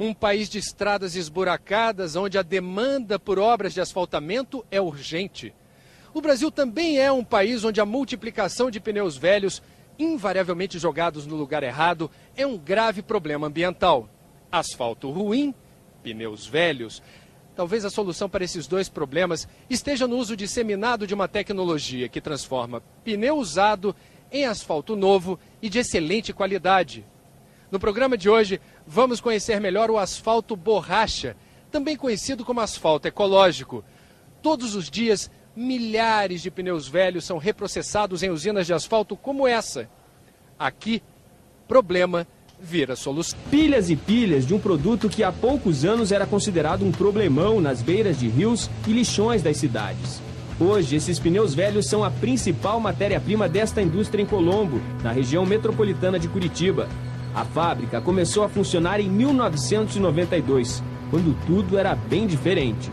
Um país de estradas esburacadas, onde a demanda por obras de asfaltamento é urgente. O Brasil também é um país onde a multiplicação de pneus velhos, invariavelmente jogados no lugar errado, é um grave problema ambiental. Asfalto ruim, pneus velhos. Talvez a solução para esses dois problemas esteja no uso disseminado de uma tecnologia que transforma pneu usado em asfalto novo e de excelente qualidade. No programa de hoje, vamos conhecer melhor o asfalto borracha, também conhecido como asfalto ecológico. Todos os dias, milhares de pneus velhos são reprocessados em usinas de asfalto como essa. Aqui, problema vira solução. Pilhas e pilhas de um produto que há poucos anos era considerado um problemão nas beiras de rios e lixões das cidades. Hoje, esses pneus velhos são a principal matéria-prima desta indústria em Colombo, na região metropolitana de Curitiba. A fábrica começou a funcionar em 1992, quando tudo era bem diferente.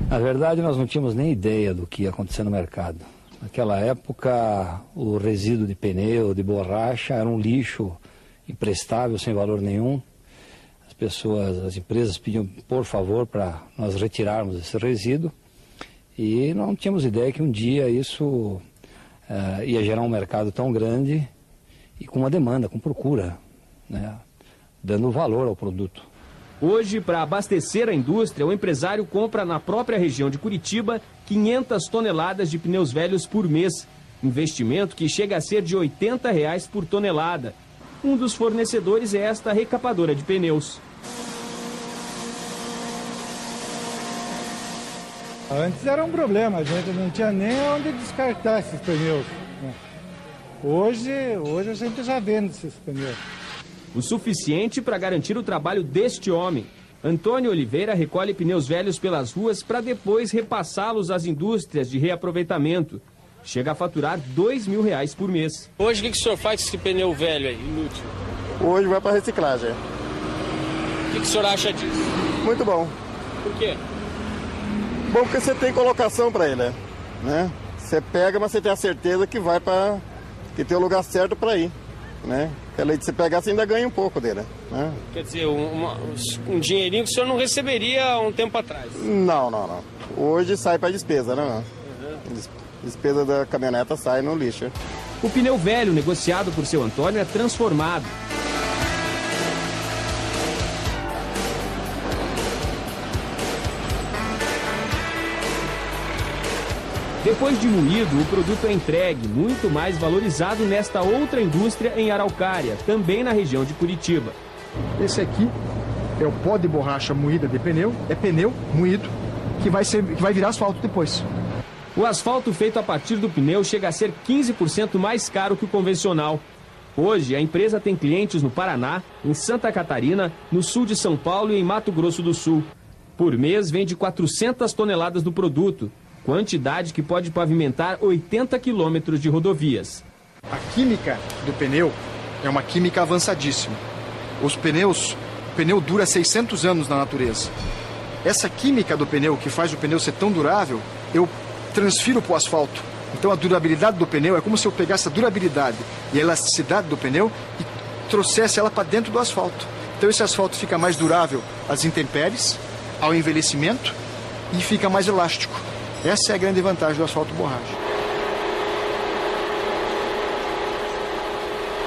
Na verdade, nós não tínhamos nem ideia do que ia acontecer no mercado. Naquela época, o resíduo de pneu, de borracha, era um lixo imprestável, sem valor nenhum. As empresas pediam, por favor, para nós retirarmos esse resíduo. E não tínhamos ideia que um dia isso ia gerar um mercado tão grande e com uma demanda, com procura, né, dando valor ao produto. Hoje, para abastecer a indústria, o empresário compra na própria região de Curitiba 500 toneladas de pneus velhos por mês. Investimento que chega a ser de R$ 80 por tonelada. Um dos fornecedores é esta recapadora de pneus. Antes era um problema, a gente não tinha nem onde descartar esses pneus. Hoje a gente já vende esses pneus. O suficiente para garantir o trabalho deste homem. Antônio Oliveira recolhe pneus velhos pelas ruas para depois repassá-los às indústrias de reaproveitamento. Chega a faturar R$ 2.000 por mês. Hoje o que o senhor faz com esse pneu velho aí, inútil? Hoje vai para reciclagem. O que o senhor acha disso? Muito bom. Por quê? Bom porque você tem colocação para ele, né? Você pega, mas você tem a certeza que vai para... que tem o lugar certo para ir, né? Porque além de você pegar, você ainda ganha um pouco dele, né? Quer dizer, um dinheirinho que o senhor não receberia há um tempo atrás? Não. Hoje sai para despesa, né? Despesa da caminhoneta sai no lixo. O pneu velho negociado por seu Antônio é transformado. Depois de moído, o produto é entregue, muito mais valorizado nesta outra indústria em Araucária, também na região de Curitiba. Esse aqui é o pó de borracha moída de pneu, é pneu moído, que vai virar asfalto depois. O asfalto feito a partir do pneu chega a ser 15% mais caro que o convencional. Hoje, a empresa tem clientes no Paraná, em Santa Catarina, no sul de São Paulo e em Mato Grosso do Sul. Por mês, vende 400 toneladas do produto. Quantidade que pode pavimentar 80 quilômetros de rodovias. A química do pneu é uma química avançadíssima. O pneu dura 600 anos na natureza. Essa química do pneu, que faz o pneu ser tão durável, eu transfiro para o asfalto. Então a durabilidade do pneu é como se eu pegasse a durabilidade e a elasticidade do pneu e trouxesse ela para dentro do asfalto. Então esse asfalto fica mais durável às intempéries, ao envelhecimento e fica mais elástico. Essa é a grande vantagem do asfalto borracha.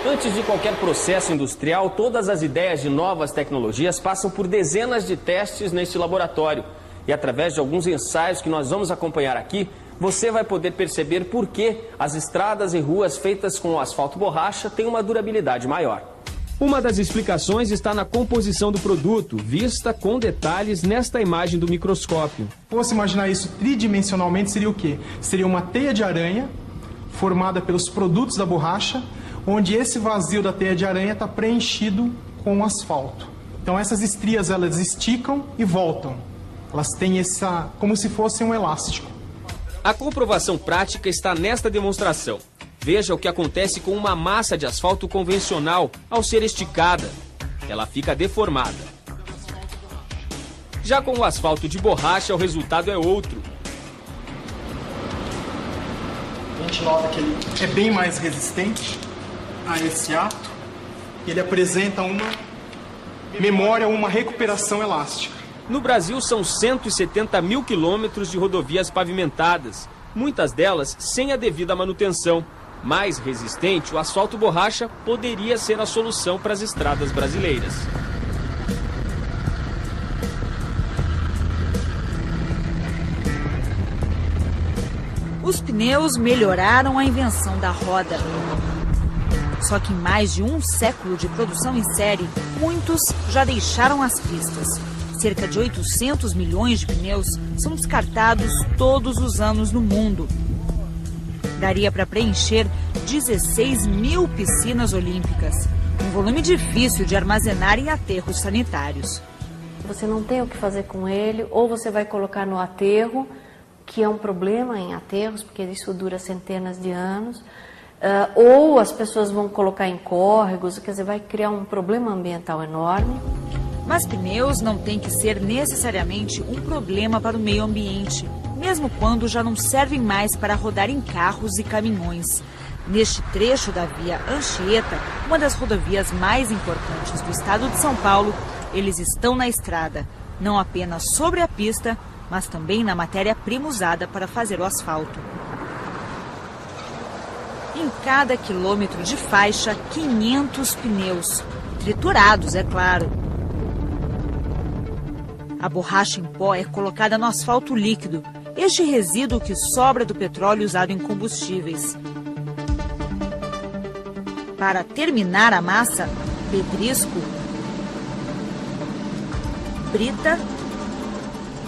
Antes de qualquer processo industrial, todas as ideias de novas tecnologias passam por dezenas de testes neste laboratório. E através de alguns ensaios que nós vamos acompanhar aqui, você vai poder perceber por que as estradas e ruas feitas com o asfalto borracha têm uma durabilidade maior. Uma das explicações está na composição do produto, vista com detalhes nesta imagem do microscópio. Se fosse imaginar isso tridimensionalmente, seria o quê? Seria uma teia de aranha formada pelos produtos da borracha, onde esse vazio da teia de aranha está preenchido com asfalto. Então essas estrias elas esticam e voltam. Elas têm como se fosse um elástico. A comprovação prática está nesta demonstração. Veja o que acontece com uma massa de asfalto convencional ao ser esticada. Ela fica deformada. Já com o asfalto de borracha, o resultado é outro. A gente nota que ele é bem mais resistente, a esse ato, ele apresenta uma memória, uma recuperação elástica. No Brasil, são 170 mil quilômetros de rodovias pavimentadas, muitas delas sem a devida manutenção. Mais resistente, o asfalto borracha poderia ser a solução para as estradas brasileiras. Os pneus melhoraram a invenção da roda. Só que em mais de um século de produção em série, muitos já deixaram as pistas. Cerca de 800 milhões de pneus são descartados todos os anos no mundo. Daria para preencher 16 mil piscinas olímpicas. Um volume difícil de armazenar em aterros sanitários. Você não tem o que fazer com ele, ou você vai colocar no aterro, que é um problema em aterros, porque isso dura centenas de anos, ou as pessoas vão colocar em córregos, quer dizer, vai criar um problema ambiental enorme. Mas pneus não têm que ser necessariamente um problema para o meio ambiente, mesmo quando já não servem mais para rodar em carros e caminhões. Neste trecho da via Anchieta, uma das rodovias mais importantes do estado de São Paulo, eles estão na estrada, não apenas sobre a pista, mas também na matéria-prima usada para fazer o asfalto. Em cada quilômetro de faixa, 500 pneus, triturados, é claro. A borracha em pó é colocada no asfalto líquido, este resíduo que sobra do petróleo usado em combustíveis. Para terminar a massa, pedrisco, brita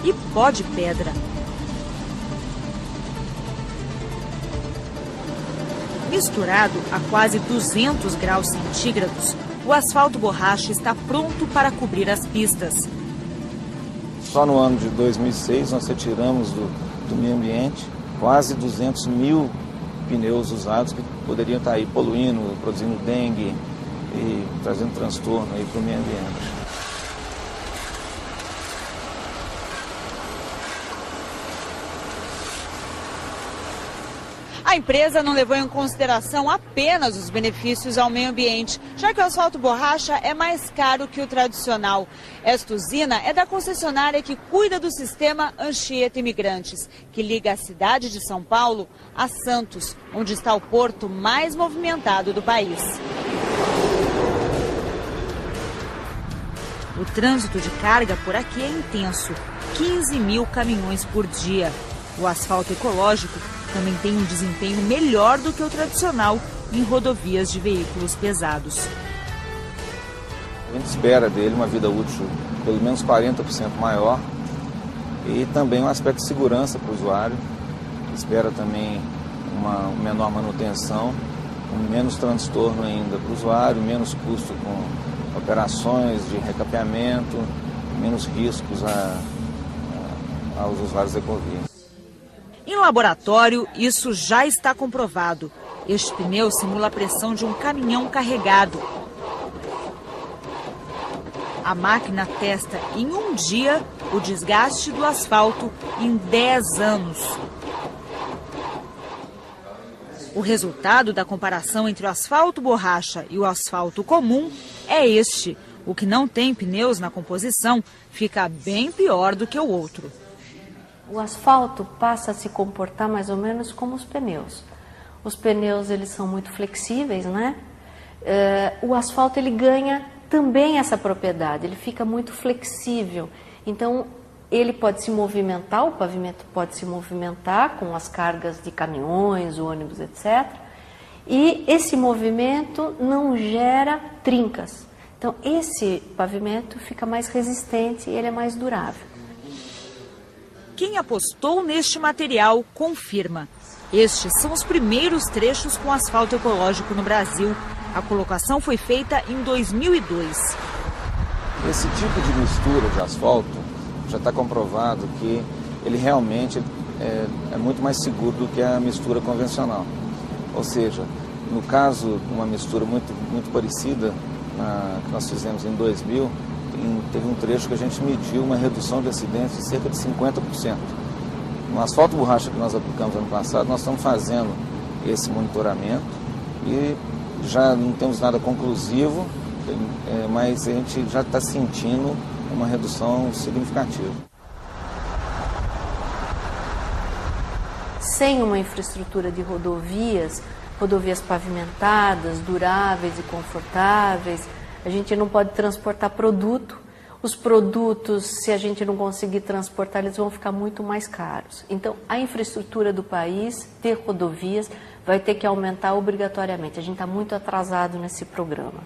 e pó de pedra. Misturado a quase 200 graus centígrados, o asfalto borracha está pronto para cobrir as pistas. Só no ano de 2006 nós retiramos do meio ambiente quase 200 mil pneus usados que poderiam estar aí poluindo, produzindo dengue e trazendo transtorno aí para o meio ambiente. A empresa não levou em consideração apenas os benefícios ao meio ambiente, já que o asfalto borracha é mais caro que o tradicional. Esta usina é da concessionária que cuida do sistema Anchieta Imigrantes, que liga a cidade de São Paulo a Santos, onde está o porto mais movimentado do país. O trânsito de carga por aqui é intenso, 15 mil caminhões por dia. O asfalto ecológico também tem um desempenho melhor do que o tradicional em rodovias de veículos pesados. A gente espera dele uma vida útil pelo menos 40% maior e também um aspecto de segurança para o usuário. Espera também uma menor manutenção, menos transtorno ainda para o usuário, menos custo com operações de recapeamento, menos riscos aos usuários da ecovia. Em laboratório, isso já está comprovado. Este pneu simula a pressão de um caminhão carregado. A máquina testa em um dia o desgaste do asfalto em 10 anos. O resultado da comparação entre o asfalto borracha e o asfalto comum é este. O que não tem pneus na composição fica bem pior do que o outro. O asfalto passa a se comportar mais ou menos como os pneus. Os pneus, eles são muito flexíveis, né? O asfalto, ele ganha também essa propriedade, ele fica muito flexível. Então, ele pode se movimentar, o pavimento pode se movimentar com as cargas de caminhões, ônibus, etc. E esse movimento não gera trincas. Então, esse pavimento fica mais resistente e ele é mais durável. Quem apostou neste material confirma. Estes são os primeiros trechos com asfalto ecológico no Brasil. A colocação foi feita em 2002. Esse tipo de mistura de asfalto já está comprovado que ele realmente é muito mais seguro do que a mistura convencional. Ou seja, no caso, uma mistura muito parecida que nós fizemos em 2000, teve um trecho que a gente mediu uma redução de acidentes de cerca de 50%. No asfalto borracha que nós aplicamos ano passado, nós estamos fazendo esse monitoramento e Já não temos nada conclusivo, mas a gente já está sentindo uma redução significativa. Sem uma infraestrutura de rodovias pavimentadas, duráveis e confortáveis, a gente não pode transportar produto. Os produtos, se a gente não conseguir transportar, eles vão ficar muito mais caros. Então, a infraestrutura do país, ter rodovias, vai ter que aumentar obrigatoriamente. A gente está muito atrasado nesse programa.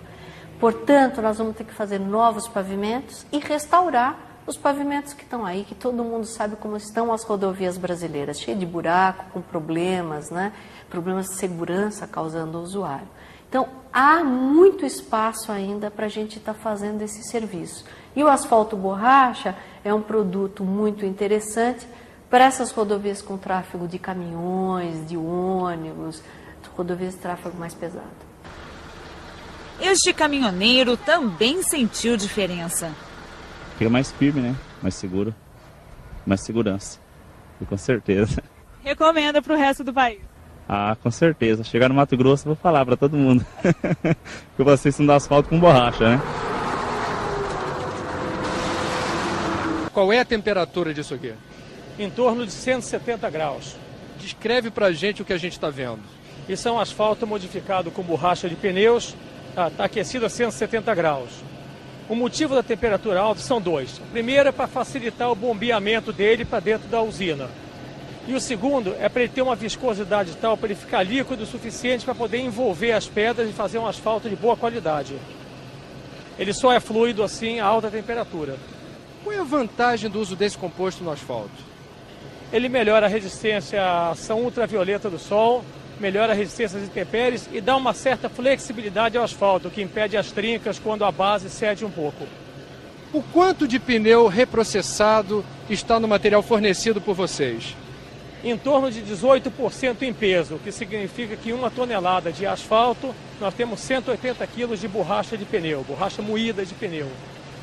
Portanto, nós vamos ter que fazer novos pavimentos e restaurar os pavimentos que estão aí, que todo mundo sabe como estão as rodovias brasileiras, cheias de buraco, com problemas, né? Problemas de segurança causando ao usuário. Então, há muito espaço ainda para a gente estar fazendo esse serviço. E o asfalto borracha é um produto muito interessante para essas rodovias com tráfego de caminhões, de ônibus, rodovias de tráfego mais pesado. Este caminhoneiro também sentiu diferença. Fica mais firme, né? Mais seguro, mais segurança, com certeza. Recomenda para o resto do país? Ah, com certeza. Chegar no Mato Grosso, vou falar para todo mundo. Que vocês são do asfalto com borracha, né? Qual é a temperatura disso aqui? Em torno de 170 graus. Descreve pra gente o que a gente está vendo. Isso é um asfalto modificado com borracha de pneus, está aquecido a 170 graus. O motivo da temperatura alta são dois. O primeiro é para facilitar o bombeamento dele para dentro da usina. E o segundo é para ele ter uma viscosidade tal, para ele ficar líquido o suficiente para poder envolver as pedras e fazer um asfalto de boa qualidade. Ele só é fluido assim a alta temperatura. Qual é a vantagem do uso desse composto no asfalto? Ele melhora a resistência à ação ultravioleta do sol, melhora a resistência às intempéries e dá uma certa flexibilidade ao asfalto, que impede as trincas quando a base cede um pouco. O quanto de pneu reprocessado está no material fornecido por vocês? Em torno de 18% em peso, o que significa que 1 tonelada de asfalto, nós temos 180 quilos de borracha de pneu, borracha moída de pneu.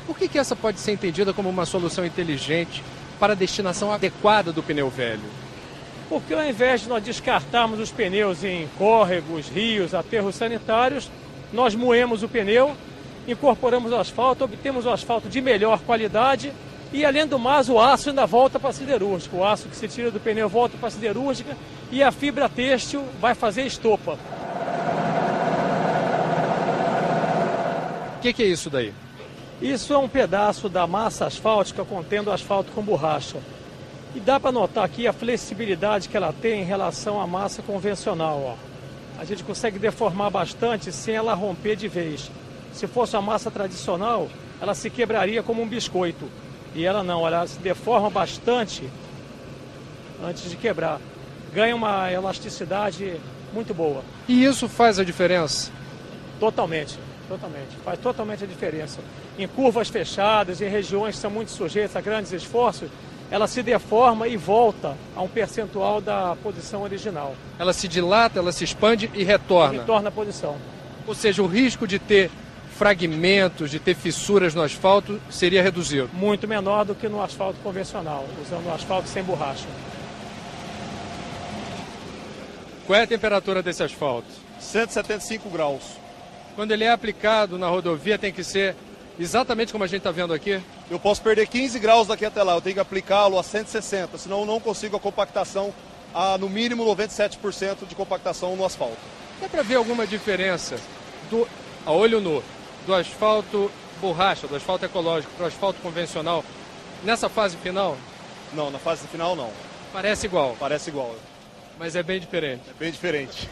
Por que essa pode ser entendida como uma solução inteligente para a destinação adequada do pneu velho? Porque ao invés de nós descartarmos os pneus em córregos, rios, aterros sanitários, nós moemos o pneu, incorporamos o asfalto, obtemos o asfalto de melhor qualidade e, além do mais, o aço ainda volta para a siderúrgica. O aço que se tira do pneu volta para a siderúrgica e a fibra têxtil vai fazer estopa. O que é isso daí? Isso é um pedaço da massa asfáltica contendo asfalto com borracha. E dá para notar aqui a flexibilidade que ela tem em relação à massa convencional. Ó. A gente consegue deformar bastante sem ela romper de vez. Se fosse a massa tradicional, ela se quebraria como um biscoito. E ela não, ela se deforma bastante antes de quebrar. Ganha uma elasticidade muito boa. E isso faz a diferença? Totalmente. Faz totalmente a diferença. Em curvas fechadas, em regiões que são muito sujeitas a grandes esforços, ela se deforma e volta a um percentual da posição original. Ela se dilata, ela se expande e retorna. Retorna à posição. Ou seja, o risco de ter fragmentos, de ter fissuras no asfalto seria reduzido. Muito menor do que no asfalto convencional, usando o asfalto sem borracha. Qual é a temperatura desse asfalto? 175 graus. Quando ele é aplicado na rodovia, tem que ser exatamente como a gente está vendo aqui? Eu posso perder 15 graus daqui até lá, eu tenho que aplicá-lo a 160, senão eu não consigo a compactação a, no mínimo, 97% de compactação no asfalto. Dá para ver alguma diferença, a olho nu, do asfalto borracha, do asfalto ecológico para o asfalto convencional, nessa fase final? Não, na fase final não. Parece igual? Parece igual. Mas é bem diferente? É bem diferente.